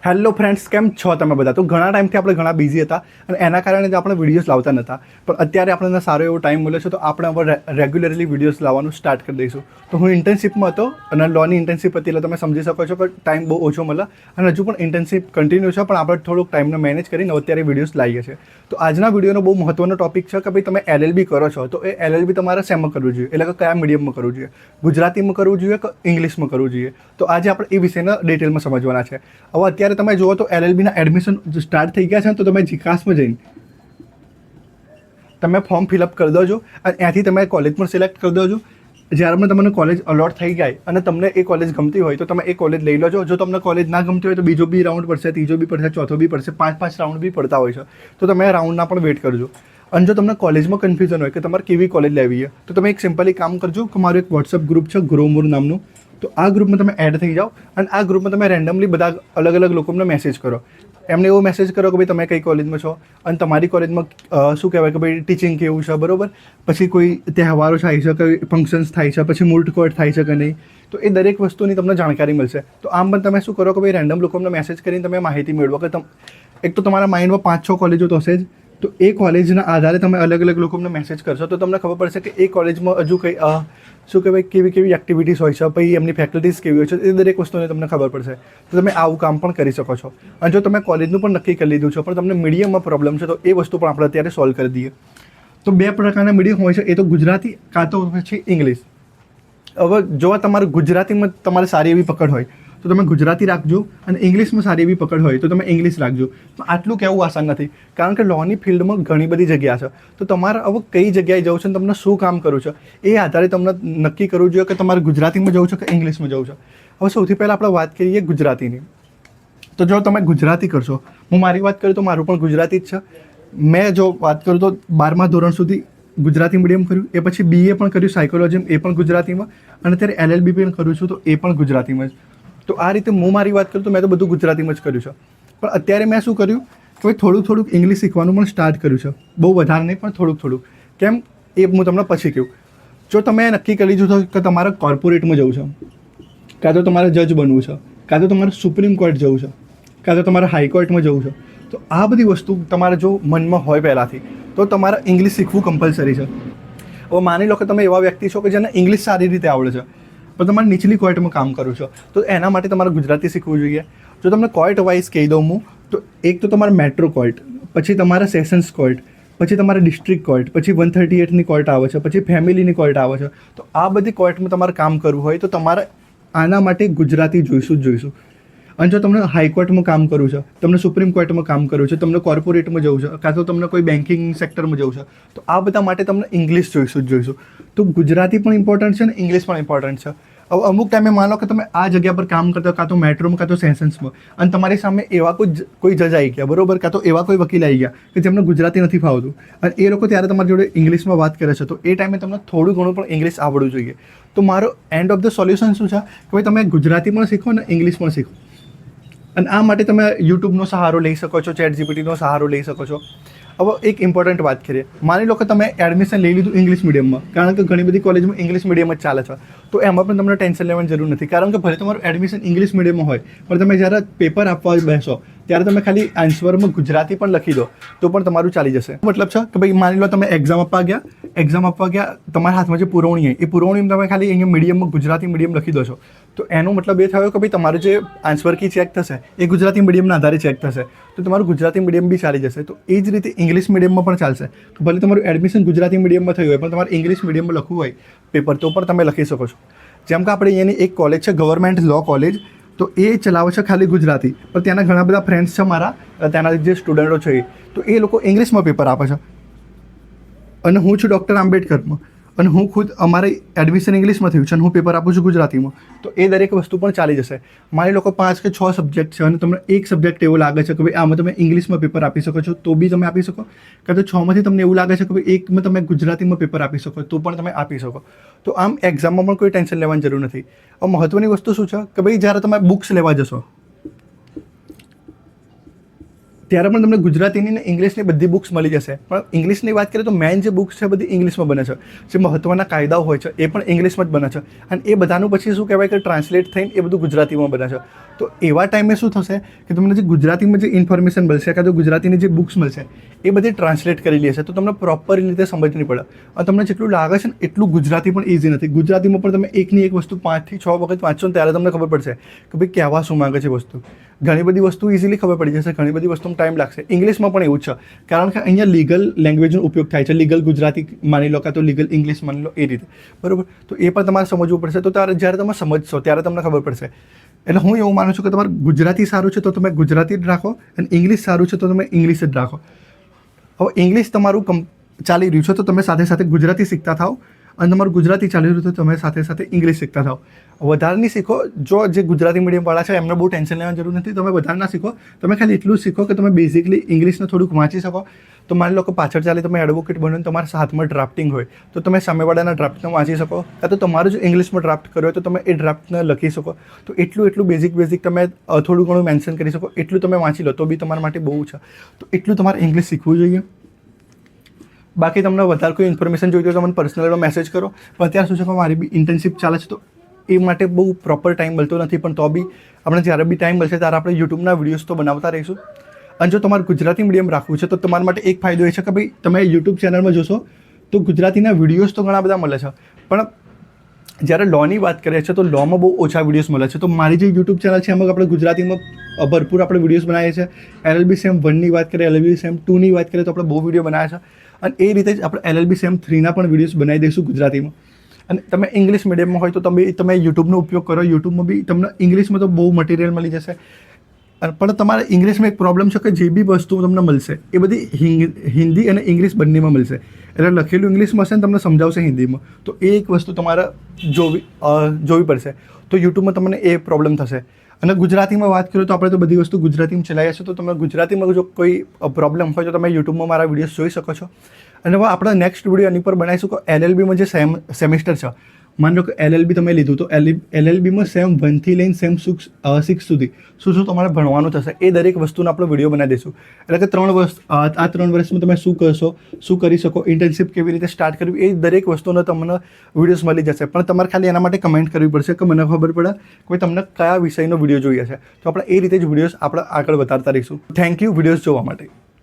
Hello friends, કેમ છો તમે બધા? તો ઘણા ટાઈમથી આપણે ઘણા બિઝી હતા અને એના કારણે જ આપણે વિડીયોઝ લાવતા નહોતા. પણ અત્યારે આપણને સારો એવો ટાઈમ મળ્યો છે, તો આપણે હવે રેગ્યુલરલી વિડીયોઝ લાવવાનું સ્ટાર્ટ કરી દઈશું. તો હું ઇન્ટર્નશિપમાં હતો અને લોની ઇન્ટર્નશિપ હતી, એટલે તમે સમજી શકો છો કે ટાઈમ બહુ ઓછો મળે અને હજુ પણ ઇન્ટર્નશિપ કન્ટિન્યુ છે, પણ આપણે થોડુંક ટાઈમને મેનેજ કરીને અત્યારે વિડીયોઝ લાવીએ છીએ. તો આજના વિડીયોનો બહુ મહત્ત્વનો ટોપિક છે કે ભાઈ તમે LLB કરો છો, તો એ LLB તમારે શેમાં કરવું જોઈએ, એટલે કે કયા મીડિયમમાં કરવું જોઈએ, ગુજરાતીમાં કરવું જોઈએ કે ઇંગ્લિશમાં કરવું જોઈએ. તો આજે આપણે એ વિષયના ડિટેલમાં સમજવાના છે. હવે અત્યારે તમે જુઓ તો LLBના એડમિશન સ્ટાર્ટ થઈ ગયા છે ને, તો તમે જીકાસમાં જઈને તમે ફોર્મ ફિલઅપ કરી દેજો અને ત્યાંથી તમે કોલેજ પણ સિલેક્ટ કરી દેજો. જ્યારે પણ તમને કોલેજ અલોટ થઈ જાય અને તમને એ કોલેજ ગમતી હોય તો તમે એ કોલેજ લઈ લેજો. જો તમને કોલેજ ના ગમતી હોય તો બીજો બી રાઉન્ડ પડશે, ત્રીજો બી પડશે, ચોથો બી પડશે, 5 રાઉન્ડ બી પડતા હોય છે. તો તમે રાઉન્ડના પણ વેઇટ કરજો. અને જો તમને કોલેજમાં કન્ફ્યુઝન હોય કે તમારે કેવી કોલેજ લેવી છે, તો તમે એક સિમ્પલી કામ કરજો કે મારું એક વોટ્સઅપ ગ્રુપ છે ગ્રોમોર નામનું. તો આ ગ્રુપમાં તમે એડ થઈ જાઓ અને આ ગ્રુપમાં તમે રેન્ડમલી બધા અલગ અલગ લોકોને મેસેજ કરો. એમને એવો મેસેજ કરો કે ભાઈ તમે કઈ કોલેજમાં છો અને તમારી કોલેજમાં શું કહેવાય કે ભાઈ ટીચિંગ કેવું છે, બરાબર. પછી કોઈ તહેવારો થાય છે, કોઈ ફંક્શન્સ થાય છે, પછી મૂર્ત કોર્ટ થાય છે કે નહીં, તો એ દરેક વસ્તુની તમને જાણકારી મળશે. તો આમ પણ તમે શું કરો કે ભાઈ રેન્ડમ લોકોને મેસેજ કરીને તમે માહિતી મેળવો કે એક તો તમારા માઇન્ડમાં 5-6 કોલેજો તો હશે જ. તો એ કોલેજના આધારે તમે અલગ અલગ લોકોને મેસેજ કરશો તો તમને ખબર પડશે કે એ કોલેજમાં હજુ કંઈ શું કહેવાય કેવી કેવી એક્ટિવિટીઝ હોય છે, પછી એમની ફેકલ્ટીઝ કેવી હોય છે, એ દરેક વસ્તુને તમને ખબર પડશે. તો તમે આવું કામ પણ કરી શકો છો. અને જો તમે કોલેજનું પણ નક્કી કરી લીધું છે પણ તમને મીડિયમમાં પ્રોબ્લેમ છે, તો એ વસ્તુ પણ આપણે અત્યારે સોલ્વ કરી દઈએ. તો 2 પ્રકારના મીડિયમ હોય છે, એ તો ગુજરાતી કાં તો પછી ઇંગ્લિશ. હવે જો તમારું ગુજરાતીમાં તમારે સારી એવી પકડ હોય તો તમે ગુજરાતી રાખજો અને ઇંગ્લિશમાં સારી એવી પકડ હોય તો તમે ઇંગ્લિશ રાખજો. તો આટલું કહેવું આસાન નથી, કારણ કે લોની ફિલ્ડમાં ઘણી બધી જગ્યા છે. તો તમારે હવે કઈ જગ્યાએ જવું છે અને તમને શું કામ કરવું છે એ આધારે તમને નક્કી કરવું જોઈએ કે તમારે ગુજરાતીમાં જવું છે કે ઇંગ્લિશમાં જવું છે. હવે સૌથી પહેલાં આપણે વાત કરીએ ગુજરાતીની. તો જો તમે ગુજરાતી કરશો, હું મારી વાત કરું તો મારું પણ ગુજરાતી જ છે. મેં જો વાત કરું તો 12મા ધોરણ સુધી ગુજરાતી મીડિયમ કર્યું, એ પછી BA પણ કર્યું સાયકોલોજીમાં, એ પણ ગુજરાતીમાં, અને અત્યારે LLB પણ કરું છું તો એ પણ ગુજરાતીમાં જ. તો આ રીતે હું મારી વાત કરું તો મેં તો બધું ગુજરાતીમાં જ કર્યું છે. પણ અત્યારે મેં શું કર્યું કે ભાઈ થોડુંક ઇંગ્લિશ શીખવાનું પણ સ્ટાર્ટ કર્યું છે. બહુ વધારે નહીં પણ થોડુંક. કેમ એ હું તમને પછી કહું. જો તમે નક્કી કરી લીધું કે તમારે કોર્પોરેટમાં જવું છે, કાં તો તમારે જજ બનવું છે, કાં તો તમારે સુપ્રીમ કોર્ટ જવું છે, કાં તો તમારે હાઈકોર્ટમાં જવું છે, તો આ બધી વસ્તુ તમારે જો મનમાં હોય પહેલાંથી તો તમારે ઇંગ્લિશ શીખવું કમ્પલસરી છે. હવે માની લો કે તમે એવા વ્યક્તિ છો કે જેને ઇંગ્લિશ સારી રીતે આવડે છે પણ તમારે નીચલી કોર્ટમાં કામ કરવું છે, તો એના માટે તમારે ગુજરાતી શીખવું જોઈએ. જો તમને કોર્ટ વાઇઝ કહી દઉં હું, તો એક તો તમારે મેટ્રો કોર્ટ, પછી તમારા સેશન્સ કોર્ટ, પછી તમારે ડિસ્ટ્રિક્ટ કોર્ટ, પછી 138ની કોર્ટ આવે છે, પછી ફેમિલીની કોર્ટ આવે છે. તો આ બધી કોર્ટમાં તમારે કામ કરવું હોય તો તમારે આના માટે ગુજરાતી જોઈશું. અને જો તમને હાઈકોર્ટમાં કામ કરવું છે, તમને સુપ્રીમ કોર્ટમાં કામ કરવું છે, તમને કોર્પોરેટમાં જવું છે, કાં તો તમને કોઈ બેન્કિંગ સેક્ટરમાં જવું છે, તો આ બધા માટે તમને ઇંગ્લિશ જોઈશું. તો ગુજરાતી પણ ઇમ્પોર્ટન્ટ છે અને ઇંગ્લિશ પણ ઇમ્પોર્ટન્ટ છે. હવે અમુક ટાઈમે માનો કે તમે આ જગ્યા પર કામ કરતા કાં તો મેટ્રોમાં કાં તો સેશન્સમાં, અને તમારી સામે એવા કોઈ જજ આવી ગયા, બરોબર, કાં તો એવા કોઈ વકીલ આવી ગયા કે જેમને ગુજરાતી નથી ફાવતું અને એ લોકો ત્યારે તમારી જોડે ઇંગ્લિશમાં વાત કરે છે, તો એ ટાઈમે તમને થોડું ઘણું પણ ઇંગ્લિશ આવડવું જોઈએ. તો મારો એન્ડ ઓફ ધ સોલ્યુશન શું છે કે ભાઈ તમે ગુજરાતી પણ શીખો અને ઇંગ્લિશ પણ શીખો. અને આ માટે તમે યુટ્યુબનો સહારો લઈ શકો છો, ChatGPTનો સહારો લઈ શકો છો. હવે એક ઇમ્પોર્ટન્ટ વાત કરીએ. માની લો કે તમે એડમિશન લઈ લીધું ઇંગ્લિશ મીડિયમમાં, કારણ કે ઘણી બધી કોલેજમાં ઇંગ્લિશ મીડિયમ જ ચાલે છે. તો એમાં પણ તમને ટેન્શન લેવાની જરૂર નથી, કારણ કે ભલે તમારું એડમિશન ઇંગ્લિશ મીડિયમમાં હોય પણ તમે જ્યારે પેપર આપવા બેસો ત્યારે તમે ખાલી આન્સરમાં ગુજરાતી પણ લખી દો તો પણ તમારું ચાલી જશે. મતલબ છે કે ભાઈ માની લો તમે એક્ઝામ આપવા ગયા, તમારા હાથમાં જે પુરવણી હોય એ પુરવણીમાં તમે ખાલી અહીંયા મીડિયમમાં ગુજરાતી મીડિયમ લખી દો છો, તો એનો મતલબ એ થયો કે ભાઈ તમારું જે આન્સર કી ચેક થશે એ ગુજરાતી મીડિયમના આધારે ચેક થશે, તો તમારું ગુજરાતી મીડિયમ બી ચાલી જશે. તો એ જ રીતે ઇંગ્લિશ મીડિયમમાં પણ ચાલશે. તો ભલે તમારું એડમિશન ગુજરાતી મીડિયમમાં થયું હોય પણ તમારે ઇંગ્લિશ મીડિયમમાં લખવું હોય પેપર, તો પણ તમે લખી શકો છો. જેમ કે આપણે અહીંયાની એક કોલેજ છે ગવર્મેન્ટ લો કોલેજ, તો એ ચલાવે છે ખાલી ગુજરાતી, પણ ત્યાંના ઘણા બધા ફ્રેન્ડ્સ છે મારા, ત્યાંના જે સ્ટુડન્ટો છે તો એ લોકો ઇંગ્લિશમાં પેપર આપે છે. અને હું છું ડૉક્ટર આંબેડકરમાં અને હું ખુદ અમારે એડમિશન ઇંગ્લિશમાં થયું છે અને હું પેપર આપું છું ગુજરાતીમાં, તો એ દરેક વસ્તુ પણ ચાલી જશે. માની લો કે 5 કે 6 સબ્જેક્ટ છે અને તમને એક સબ્જેક્ટ એવો લાગે છે કે ભાઈ આમાં તમે ઇંગ્લિશમાં પેપર આપી શકો છો, તો બી તમે આપી શકો. કાં તો 6માંથી તમને એવું લાગે છે કે ભાઈ એકમાં તમે ગુજરાતીમાં પેપર આપી શકો, તો પણ તમે આપી શકો. તો આમ એક્ઝામમાં પણ કોઈ ટેન્શન લેવાની જરૂર નથી. હવે મહત્ત્વની વસ્તુ શું છે કે ભાઈ જ્યારે તમે બુક્સ લેવા જશો ત્યારે પણ તમને ગુજરાતીની ને ઇંગ્લિશની બધી બુક્સ મળી જશે. પણ ઇંગ્લિશની વાત કરીએ તો મેઇન જે બુક્સ છે બધી ઇંગ્લિશમાં બને છે. જે મહત્ત્વના કાયદાઓ હોય છે એ પણ ઇંગ્લિશમાં જ બને છે. અને એ બધાનું પછી શું કહેવાય કે ટ્રાન્સલેટ થઈને એ બધું ગુજરાતીમાં બને છે. તો એવા ટાઈમે શું થશે કે તમને જે ગુજરાતીમાં જે ઇન્ફોર્મેશન મળશે કાં તો ગુજરાતીની જે બુક્સ મળશે એ બધી ટ્રાન્સલેટ કરેલી હશે. તો તમને પ્રોપર રીતે સમજ નહીં પડે. અને તમને જેટલું લાગે છે ને એટલું ગુજરાતી પણ ઇઝી નથી. ગુજરાતીમાં પણ તમે એકની એક વસ્તુ 5 થી 6 વખત વાંચશો ને ત્યારે તમને ખબર પડશે કે ભાઈ કહેવા શું માંગે છે વસ્તુ. ઘણી બધી વસ્તુ ઇઝીલી ખબર પડી જશે, ઘણી બધી વસ્તુમાં ટાઈમ લાગશે. ઇંગ્લિશમાં પણ એવું જ છે, કારણ કે અહીંયા લીગલ લેંગ્વેજનો ઉપયોગ થાય છે. લીગલ ગુજરાતી માની લો કાં તો લીગલ ઇંગ્લિશ માની લો, એ રીતે બરાબર. તો એ પણ તમારે સમજવું પડશે. તો ત્યારે જ્યારે તમે સમજશો ત્યારે તમને ખબર પડશે. એટલે હું એવું માનું છું કે તમારે ગુજરાતી સારું છે તો તમે ગુજરાતી જ રાખો, અને ઇંગ્લિશ સારું છે તો તમે ઇંગ્લિશ જ રાખો. હવે ઇંગ્લિશ તમારું ચાલી રહ્યું છે તો તમે સાથે સાથે ગુજરાતી શીખતા થાઓ, અને તમારું ગુજરાતી ચાલી રહ્યું તો તમે સાથે સાથે ઇંગ્લિશ શીખતા થાઓ. વધારે નહીં શીખો. જો જે ગુજરાતી મીડિયમવાળા છે એમને બહુ ટેન્શન લેવાની જરૂર નથી. તમે વધારે ના શીખો, તમે ખાલી એટલું જ શીખો કે તમે બેઝિકલી ઇંગ્લિશને થોડુંક વાંચી શકો. તો માની લો કે પાછળ ચાલી તમે એડવોકેટ બનો ને તમારા હાથમાં ડ્રાફ્ટિંગ હોય તો તમે સામેવાળાના ડ્રાફ્ટને વાંચી શકો, કાં તો તમારું જો ઇંગ્લિશમાં ડ્રાફ્ટ કર્યો હોય તો તમે એ ડ્રાફ્ટને લખી શકો. તો એટલું બેઝિક તમે થોડું ઘણું મેન્શન કરી શકો. એટલું તમે વાંચી લો તો બી તમારા માટે બહુ છે. તો એટલું તમારે ઇંગ્લિશ શીખવું જોઈએ. બાકી તમને વધારે કોઈ ઇન્ફોર્મેશન જોઈતી હોય તો મને પર્સનલમાં મેસેજ કરો. પણ અત્યારે શું છે કે મારી બી ઇન્ટર્નશિપ ચાલે છે તો એ માટે બહુ પ્રોપર ટાઈમ મળતો નથી. પણ તો બી આપણે જ્યારે બી ટાઈમ મળશે ત્યારે આપણે યુટ્યુબના વિડીયોઝ તો બનાવતા રહીશું. અને જો તમારે ગુજરાતી મીડિયમ રાખવું છે તો તમારા માટે એક ફાયદો એ છે કે ભાઈ તમે યુટ્યુબ ચેનલમાં જોશો તો ગુજરાતીના વિડીયોઝ તો ઘણા બધા મળે છે. પણ જ્યારે લોની વાત કરીએ છીએ તો લોમાં બહુ ઓછા વિડીયોઝ મળે છે. તો મારી જે યુટ્યુબ ચેનલ છે એમાં આપણે ગુજરાતીમાં ભરપૂર આપણે વિડીયોઝ બનાવીએ છીએ. LLB સેમ 1ની વાત કરીએ, LLB સેમ 2ની વાત કરીએ તો આપણે બહુ વિડીયો બનાવ્યા છે. અને એ રીતે જ આપણે LLB સેમ 3ના પણ વિડીયોઝ બનાવી દઈશું ગુજરાતીમાં. અને તમે ઇંગ્લિશ મીડિયમમાં હોય તો તમે યુટ્યુબનો ઉપયોગ કરો. યુટ્યુબમાં બી તમને ઇંગ્લિશમાં તો બહુ મટીરિયલ મળી જશે. પણ તમારે ઇંગ્લિશમાં એક પ્રોબ્લેમ છે કે જે બી વસ્તુ તમને મળશે એ બધી હિન્દી અને ઇંગ્લિશ બંનેમાં મળશે. એટલે લખેલું ઇંગ્લિશમાં હશે ને તમને સમજાવશે હિન્દીમાં. તો એ એક વસ્તુ તમારે જોવી પડશે. તો યુટ્યુબમાં તમને એ પ્રોબ્લેમ થશે. અને ગુજરાતીમાં વાત કરીએ તો આપણે તો બધી વસ્તુ ગુજરાતીમાં ચલાવીએ છીએ. તો તમે ગુજરાતીમાં જો કોઈ પ્રોબ્લેમ હોય તો તમે યુટ્યુબમાં મારા વિડીયોઝ જોઈ શકો છો. અને હવે આપણે નેક્સ્ટ વિડીયો એની પર બનાવીશું કે LLBમાં જે સેમિસ્ટર છે, માની લો કે LLB તમે લીધું તો LLBમાં સેમ 1થી લઈને સેમ 6 સુધી શું તમારે ભણવાનું થશે એ દરેક વસ્તુનો આપણે વિડીયો બનાવી દઈશું. એટલે કે 3 વર્ષ આ 3 વર્ષમાં તમે શું કરશો, શું કરી શકો, ઇન્ટર્નશિપ કેવી રીતે સ્ટાર્ટ કરવી, એ દરેક વસ્તુનો તમને વિડીયોઝ મળી જશે. પણ તમારે ખાલી એના માટે કમેન્ટ કરવી પડશે કે મને ખબર પડે કે તમને કયા વિષયનો વિડીયો જોઈએ છે. તો આપણે એ રીતે જ વિડીયોઝ આપણે આગળ વધારતા રહીશું. થેન્ક યુ વિડીયોઝ જોવા માટે.